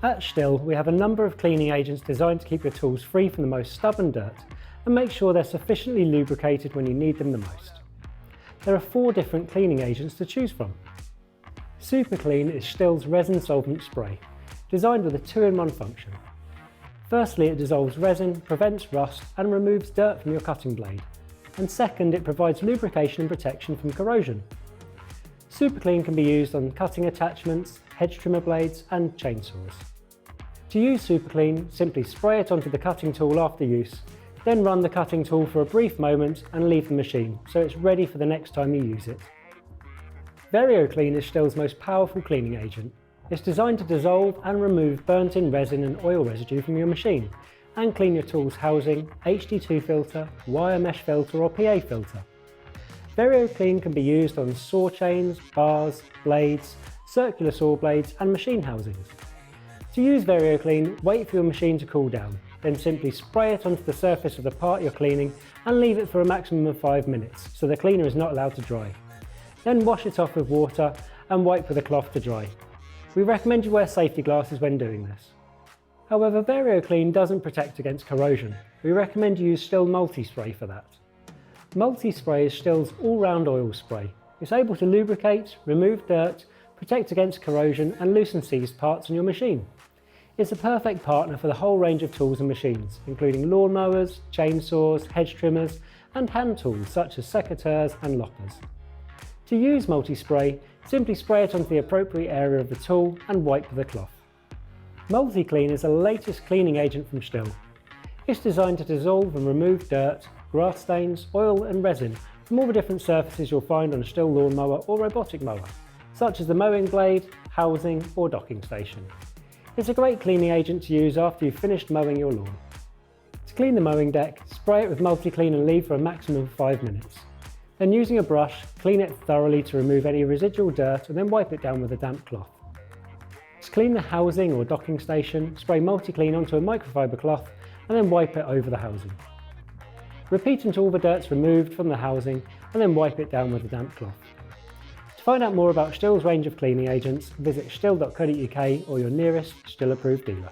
At STIHL, we have a number of cleaning agents designed to keep your tools free from the most stubborn dirt and make sure they're sufficiently lubricated when you need them the most. There are 4 different cleaning agents to choose from. Superclean is STIHL's resin solvent spray, designed with a 2-in-1 function. Firstly, it dissolves resin, prevents rust and removes dirt from your cutting blade. And second, it provides lubrication and protection from corrosion. Superclean can be used on cutting attachments, hedge trimmer blades and chainsaws. To use Superclean, simply spray it onto the cutting tool after use, then run the cutting tool for a brief moment and leave the machine so it's ready for the next time you use it. Varioclean is STIHL's most powerful cleaning agent. It's designed to dissolve and remove burnt-in resin and oil residue from your machine and clean your tool's housing, HD2 filter, wire mesh filter or PA filter. Varioclean can be used on saw chains, bars, blades, circular saw blades and machine housings. To use Varioclean, wait for your machine to cool down, then simply spray it onto the surface of the part you're cleaning and leave it for a maximum of 5 minutes so the cleaner is not allowed to dry. Then wash it off with water and wipe with a cloth to dry. We recommend you wear safety glasses when doing this. However, Varioclean doesn't protect against corrosion. We recommend you use STIHL Multispray for that. Multispray is STIHL's all-round oil spray. It's able to lubricate, remove dirt, protect against corrosion and loosen seized parts on your machine. It's a perfect partner for the whole range of tools and machines, including lawnmowers, chainsaws, hedge trimmers and hand tools such as secateurs and loppers. To use Multispray, simply spray it onto the appropriate area of the tool and wipe with a cloth. Multiclean is the latest cleaning agent from STIHL. It's designed to dissolve and remove dirt, grass stains, oil and resin from all the different surfaces you'll find on a STIHL lawnmower or robotic mower, such as the mowing blade, housing or docking station. It's a great cleaning agent to use after you've finished mowing your lawn. To clean the mowing deck, spray it with Multiclean and leave for a maximum of 5 minutes. Then using a brush, clean it thoroughly to remove any residual dirt and then wipe it down with a damp cloth. To clean the housing or docking station, spray Multiclean onto a microfiber cloth and then wipe it over the housing. Repeat until all the dirt's removed from the housing and then wipe it down with a damp cloth. To find out more about STIHL's range of cleaning agents, visit stihl.co.uk or your nearest STIHL approved dealer.